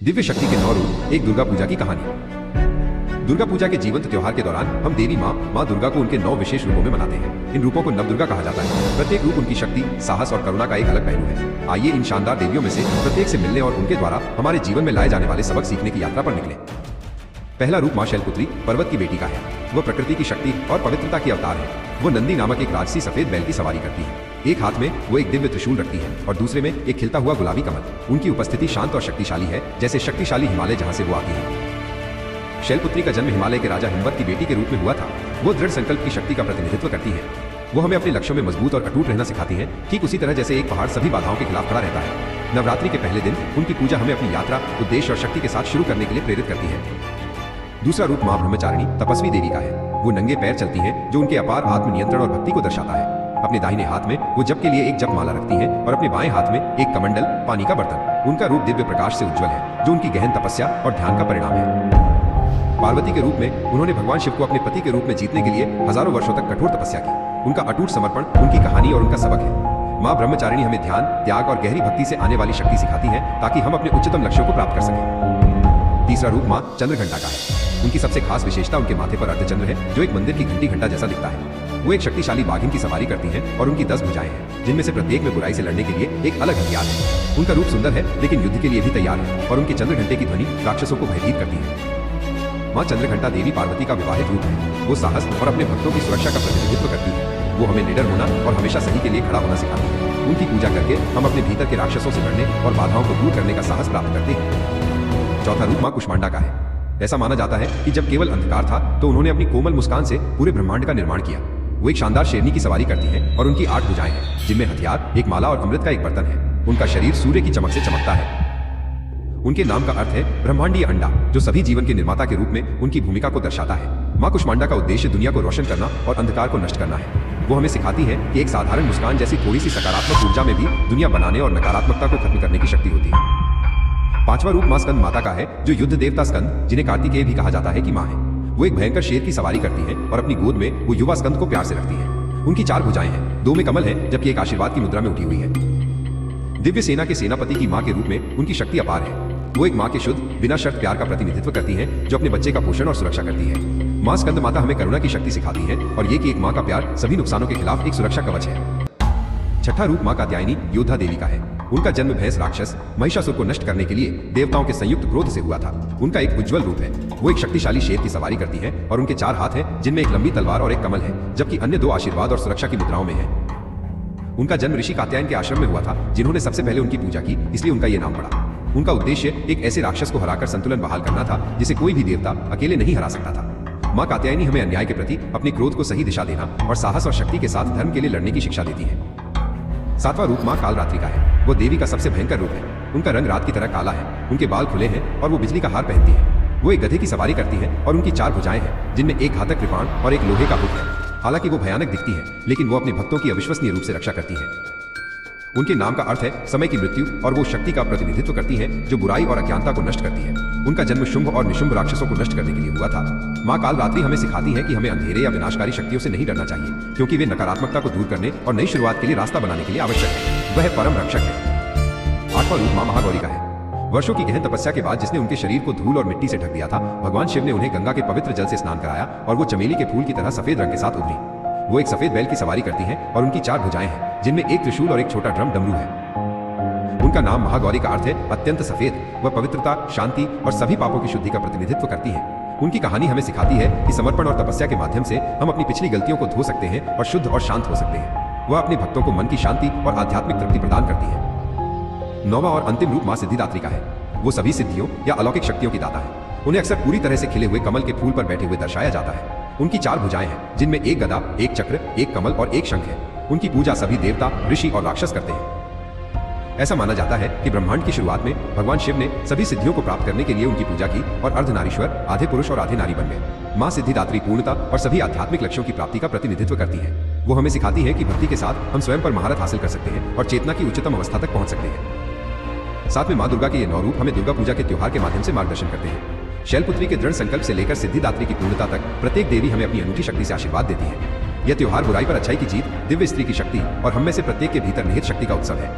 दिव्य शक्ति के 9 रूप। एक दुर्गा पूजा की कहानी। दुर्गा पूजा के जीवंत त्योहार के दौरान हम देवी माँ दुर्गा को उनके 9 विशेष रूपों में मनाते हैं। इन रूपों को नवदुर्गा कहा जाता है। प्रत्येक रूप उनकी शक्ति, साहस और करुणा का एक अलग पहलू है। आइए इन शानदार देवियों में से प्रत्येक से मिलने और उनके द्वारा हमारे जीवन में लाए जाने वाले सबक सीखने की यात्रा पर निकले। पहला रूप माँ शैलपुत्री पर्वत की बेटी का है। वह प्रकृति की शक्ति और पवित्रता की अवतार है। वो नंदी नामक एक राजसी सफेद बैल की सवारी करती है। एक हाथ में वो एक दिव्य त्रिशूल रखती है और दूसरे में एक खिलता हुआ गुलाबी कमल। उनकी उपस्थिति शांत और शक्तिशाली है, जैसे शक्तिशाली हिमालय जहां से वो आती है। शैलपुत्री का जन्म हिमालय के राजा हिमवत की बेटी के रूप में हुआ था। वो दृढ़ संकल्प की शक्ति का प्रतिनिधित्व करती है। वो हमें अपने लक्ष्यों में मजबूत और अटूट रहना सिखाती है, ठीक उसी तरह जैसे एक पहाड़ सभी बाधाओं के खिलाफ खड़ा रहता है। नवरात्रि के पहले दिन उनकी पूजा हमें अपनी यात्रा, उद्देश्य और शक्ति के साथ शुरू करने के लिए प्रेरित करती है। दूसरा रूप मां ब्रह्मचारिणी तपस्वी देवी का है। वो नंगे पैर चलती हैं, जो उनके अपार आत्म नियंत्रण और भक्ति को दर्शाता है। अपने दाहिने हाथ में वो जप के लिए एक जप माला रखती हैं और अपने बाएं हाथ में एक कमंडल, पानी का बर्तन। उनका रूप दिव्य प्रकाश से उज्जवल है, जो उनकी गहन तपस्या और ध्यान का परिणाम है। पार्वती के रूप में उन्होंने भगवान शिव को अपने पति के रूप में जीतने के लिए हजारों वर्षों तक कठोर तपस्या की। उनका अटूट समर्पण उनकी कहानी और उनका सबक है। मां ब्रह्मचारिणी हमें ध्यान, त्याग और गहरी भक्ति से आने वाली शक्ति सिखाती है, ताकि हम अपने उच्चतम लक्ष्यों को प्राप्त कर सकें। तीसरा रूप मां चंद्रघंटा का है। उनकी सबसे खास विशेषता उनके माथे पर अर्धचंद्र है, जो एक मंदिर की घंटी घंटा जैसा दिखता है। वो एक शक्तिशाली बाघिन की सवारी करती हैं और उनकी 10 भुजाएं हैं, जिनमें से प्रत्येक में बुराई से लड़ने के लिए एक अलग हथियार है। उनका रूप सुंदर है, लेकिन युद्ध के लिए भी तैयार है और उनके चंद्रघंटे की ध्वनि राक्षसों को भयभीत करती है। मां चंद्रघंटा देवी पार्वती का विवाहित रूप है। वो साहस और अपने भक्तों की सुरक्षा का प्रतिनिधित्व करती है। वो हमें निडर होना और हमेशा सही के लिए खड़ा होना सिखाती है। उनकी पूजा करके हम अपने भीतर के राक्षसों से लड़ने और बाधाओं को दूर करने का साहस प्राप्त करते हैं। चौथा रूप मां कुष्मांडा का है। ऐसा माना जाता है कि जब केवल अंधकार था, तो उन्होंने अपनी कोमल मुस्कान से पूरे ब्रह्मांड का निर्माण किया। वो एक शानदार शेरनी की सवारी करती हैं और उनकी 8 भुजाएं हैं, जिनमें हथियार, एक माला और अमृत का एक बर्तन है। उनका शरीर सूर्य की चमक से चमकता है। उनके नाम का अर्थ है ब्रह्मांडीय अंडा, जो सभी जीवन के निर्माता के रूप में उनकी भूमिका को दर्शाता है। मां कुष्मांडा का उद्देश्य दुनिया को रोशन करना और अंधकार को नष्ट करना है। वो हमें सिखाती है कि एक साधारण मुस्कान जैसी थोड़ी सी सकारात्मक ऊर्जा में भी दुनिया बनाने और नकारात्मकता को खत्म करने की शक्ति होती है। पांचवा रूप मां स्कंद माता का है, जो युद्ध देवता स्कंद, जिन्हें कार्तिकेय भी कहा जाता है, की मां है। वो एक भयंकर शेर की सवारी करती है और अपनी गोद में वो युवा स्कंद को प्यार से रखती है। उनकी 4 भुजाएं हैं, 2 में कमल है, जबकि एक आशीर्वाद की मुद्रा में उठी हुई है। दिव्य सेना के सेनापति की मां के रूप में उनकी शक्ति अपार है। वो एक मां के शुद्ध, बिना शर्त प्यार का प्रतिनिधित्व करती है, जो अपने बच्चे का पोषण और सुरक्षा करती है। मां स्कंद माता हमें करुणा की शक्ति सिखाती है और ये कि एक मां का प्यार सभी नुकसानों के खिलाफ एक सुरक्षा कवच है। छठा रूप मां कात्यायनी योद्धा देवी का है। उनका जन्म भैंस राक्षस महिषासुर को नष्ट करने के लिए देवताओं के संयुक्त क्रोध से हुआ था। उनका एक उज्जवल रूप है। वो एक शक्तिशाली शेर की सवारी करती है और उनके 4 हाथ हैं, जिनमें एक लंबी तलवार और एक कमल है, जबकि अन्य 2 आशीर्वाद और सुरक्षा की मुद्राओं में है। उनका जन्म ऋषि कात्यायन के आश्रम में हुआ था, जिन्होंने सबसे पहले उनकी पूजा की, इसलिए उनका ये नाम पड़ा। उनका उद्देश्य एक ऐसे राक्षस को हराकर संतुलन बहाल करना था, जिसे कोई भी देवता अकेले नहीं हरा सकता था। मां कात्यायनी हमें अन्याय के प्रति अपने क्रोध को सही दिशा देना और साहस और शक्ति के साथ धर्म के लिए लड़ने की शिक्षा देती है। 7वां रूप मां कालरात्रि का है। वो देवी का सबसे भयंकर रूप है। उनका रंग रात की तरह काला है, उनके बाल खुले हैं और वो बिजली का हार पहनती है। वो एक गधे की सवारी करती है और उनकी 4 भुजाएं हैं, जिनमें एक घातक कृपाण और एक लोहे का हुक है। हालांकि वो भयानक दिखती है, लेकिन वो अपने भक्तों की अविश्वसनीय रूप से रक्षा करती है। उनके नाम का अर्थ है समय की मृत्यु और वो शक्ति का प्रतिनिधित्व करती है, जो बुराई और अज्ञानता को नष्ट करती है। उनका जन्म शुंभ और निशुंभ राक्षसों को नष्ट करने के लिए हुआ था। मां कालरात्रि हमें सिखाती है कि हमें अंधेरे या विनाशकारी शक्तियों से नहीं डरना चाहिए, क्योंकि वे नकारात्मकता को दूर करने और नई शुरुआत के लिए रास्ता बनाने के लिए आवश्यक है। वह परम रक्षक है। 8वां रूप मां महागौरी का है। वर्षों की गहन तपस्या के बाद जिसने उनके शरीर को धूल और मिट्टी से ढक दिया था, भगवान शिव ने उन्हें गंगा के पवित्र जल से स्नान कराया और वो चमेली के फूल की तरह सफेद रंग के साथ उभरी। वो एक सफेद बैल की सवारी करती हैं और उनकी 4 भुजाएं हैं, जिनमें एक त्रिशूल और एक छोटा ड्रम डमरू है। उनका नाम महागौरी का अर्थ है अत्यंत सफेद। वह पवित्रता, शांति और सभी पापों की शुद्धि का प्रतिनिधित्व करती है। उनकी कहानी हमें सिखाती है कि समर्पण और तपस्या के माध्यम से हम अपनी पिछली गलतियों को धो सकते हैं और शुद्ध और शांत हो सकते हैं। वह अपने भक्तों को मन की शांति और आध्यात्मिक तृप्ति प्रदान करती है। 9वां और अंतिम रूप मां सिद्धिदात्री का है। वो सभी सिद्धियों या अलौकिक शक्तियों की दाता है। उन्हें अक्सर पूरी तरह से खिले हुए कमल के फूल पर बैठे हुए दर्शाया जाता है। उनकी 4 भुजाएं हैं, जिनमें एक गदा, एक चक्र, एक कमल और एक शंख है। उनकी पूजा सभी देवता, ऋषि और राक्षस करते हैं। ऐसा माना जाता है कि ब्रह्मांड की शुरुआत में भगवान शिव ने सभी सिद्धियों को प्राप्त करने के लिए उनकी पूजा की और अर्धनारीश्वर, आधे पुरुष और आधे नारी बन गए। मां सिद्धिदात्री पूर्णता और सभी आध्यात्मिक लक्ष्यों की प्राप्ति का प्रतिनिधित्व करती है। वो हमें सिखाती है कि भक्ति के साथ हम स्वयं पर महारत हासिल कर सकते हैं और चेतना की उच्चतम अवस्था तक पहुंच सकते हैं। साथ में मां दुर्गा के ये 9 रूप हमें दुर्गा पूजा के त्योहार के माध्यम से मार्गदर्शन करते हैं। शैलपुत्री के दृढ़ संकल्प से लेकर सिद्धिदात्री की पूर्णता तक प्रत्येक देवी हमें अपनी अनूठी शक्ति से आशीर्वाद देती है। यह त्योहार बुराई पर अच्छाई की जीत, दिव्य स्त्री की शक्ति और हम में से प्रत्येक के भीतर निहित शक्ति का उत्सव है।